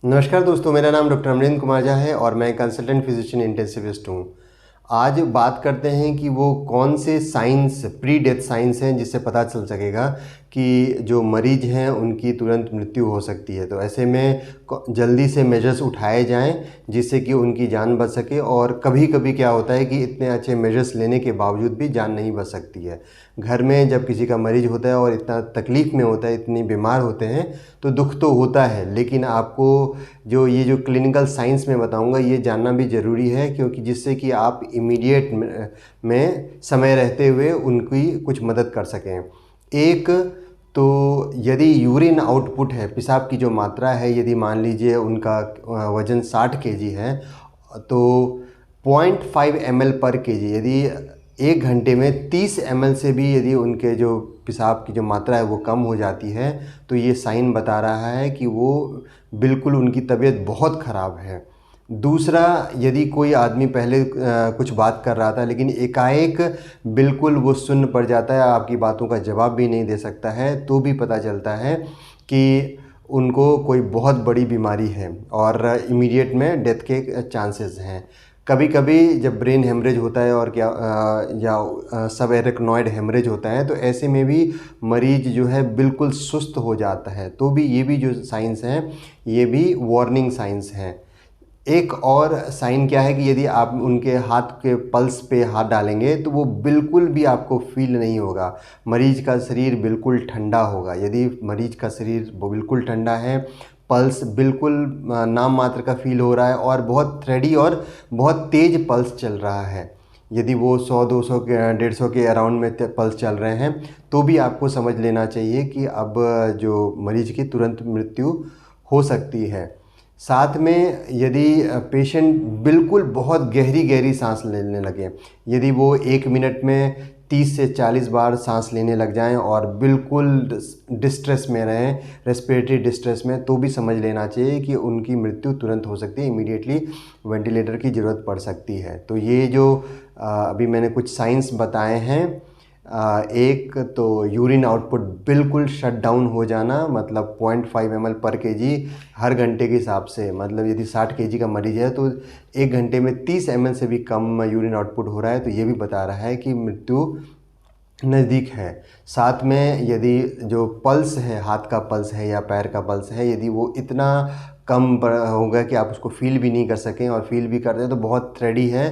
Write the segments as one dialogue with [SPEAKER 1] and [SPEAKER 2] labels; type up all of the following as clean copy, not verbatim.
[SPEAKER 1] नमस्कार दोस्तों, मेरा नाम डॉक्टर अमरिंदर कुमार झा है और मैं कंसल्टेंट फिजिशियन इंटेंसिविस्ट हूँ। आज बात करते हैं कि वो कौन से साइंस, प्री डेथ साइंस हैं जिससे पता चल सकेगा कि जो मरीज हैं उनकी तुरंत मृत्यु हो सकती है। तो ऐसे में जल्दी से मेजर्स उठाए जाएं जिससे कि उनकी जान बच सके। और कभी कभी क्या होता है कि इतने अच्छे मेजर्स लेने के बावजूद भी जान नहीं बच सकती है। घर में जब किसी का मरीज होता है और इतना तकलीफ़ में होता है, इतनी बीमार होते हैं, तो दुख तो होता है, लेकिन आपको जो क्लिनिकल साइंस में बताऊंगा ये जानना भी ज़रूरी है, क्योंकि जिससे कि आप इमीडिएट में समय रहते हुए उनकी कुछ मदद कर सकें। एक तो यदि यूरिन आउटपुट है, पेशाब की जो मात्रा है, यदि मान लीजिए उनका वज़न 60 केजी है तो 0.5 ml पर केजी, यदि 1 घंटे में 30 ml से भी यदि उनके जो पेशाब की जो मात्रा है वो कम हो जाती है तो ये साइन बता रहा है कि वो बिल्कुल उनकी तबीयत बहुत ख़राब है। दूसरा, यदि कोई आदमी पहले कुछ बात कर रहा था लेकिन एकाएक बिल्कुल वो शून्य पड़ जाता है, आपकी बातों का जवाब भी नहीं दे सकता है, तो भी पता चलता है कि उनको कोई बहुत बड़ी बीमारी है और इमीडिएट में डेथ के चांसेस हैं। कभी कभी जब ब्रेन हेमरेज होता है और या सब एरेक्नॉइड हेमरेज होता है तो ऐसे में भी मरीज जो है बिल्कुल सुस्त हो जाता है। तो भी ये भी जो साइंस हैं ये भी वार्निंग साइंस हैं। एक और साइन क्या है कि यदि आप उनके हाथ के पल्स पे हाथ डालेंगे तो वो बिल्कुल भी आपको फील नहीं होगा, मरीज का शरीर बिल्कुल ठंडा होगा। यदि मरीज का शरीर बिल्कुल ठंडा है, पल्स बिल्कुल नाम मात्र का फील हो रहा है और बहुत थ्रेडी और बहुत तेज़ पल्स चल रहा है, यदि वो 100-200 के 150 के अराउंड में पल्स चल रहे हैं, तो भी आपको समझ लेना चाहिए कि अब जो मरीज की तुरंत मृत्यु हो सकती है। साथ में यदि पेशेंट बिल्कुल बहुत गहरी गहरी सांस लेने लगे, यदि वो 1 मिनट में 30 से 40 बार सांस लेने लग जाएं और बिल्कुल डिस्ट्रेस में रहें, रेस्पिरेटरी डिस्ट्रेस में, तो भी समझ लेना चाहिए कि उनकी मृत्यु तुरंत हो सकती है, इमीडिएटली वेंटिलेटर की ज़रूरत पड़ सकती है। तो ये जो अभी मैंने कुछ साइंस बताए हैं, एक तो यूरिन आउटपुट बिल्कुल शट डाउन हो जाना, मतलब 0.5 ml पर केजी हर घंटे के हिसाब से, मतलब यदि 60 केजी का मरीज है तो 1 घंटे में 30 ml से भी कम यूरिन आउटपुट हो रहा है, तो ये भी बता रहा है कि मृत्यु नज़दीक है। साथ में यदि जो पल्स है, हाथ का पल्स है या पैर का पल्स है, यदि वो इतना कम होगा कि आप उसको फील भी नहीं कर सकें और फील भी करते हैं तो बहुत थ्रेडी है,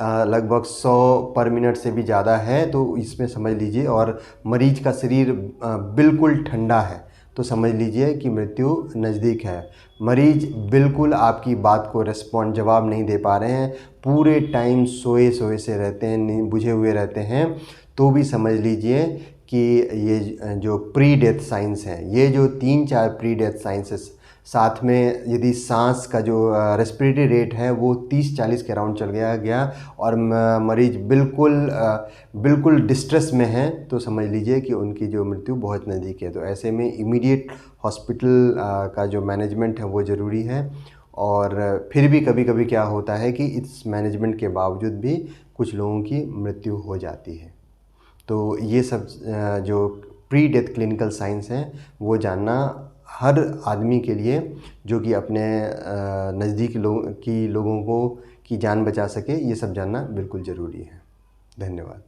[SPEAKER 1] लगभग 100 पर मिनट से भी ज़्यादा है, तो इसमें समझ लीजिए, और मरीज का शरीर बिल्कुल ठंडा है, तो समझ लीजिए कि मृत्यु नज़दीक है। मरीज बिल्कुल आपकी बात को जवाब नहीं दे पा रहे हैं, पूरे टाइम सोए सोए से रहते हैं, बुझे हुए रहते हैं, तो भी समझ लीजिए कि ये जो प्री डेथ साइंस हैं, ये जो 3-4 प्री डेथ साइंसेस, साथ में यदि सांस का जो रेस्पिरेटरी रेट है वो 30-40 के अराउंड चल गया और मरीज बिल्कुल डिस्ट्रेस में है, तो समझ लीजिए कि उनकी जो मृत्यु बहुत नज़दीक है। तो ऐसे में इमीडिएट हॉस्पिटल का जो मैनेजमेंट है वो ज़रूरी है। और फिर भी कभी कभी क्या होता है कि इस मैनेजमेंट के बावजूद भी कुछ लोगों की मृत्यु हो जाती है। तो ये सब जो प्री डेथ क्लिनिकल साइंस हैं वो जानना हर आदमी के लिए, जो कि अपने नज़दीक लोगों को की जान बचा सके, ये सब जानना बिल्कुल ज़रूरी है। धन्यवाद।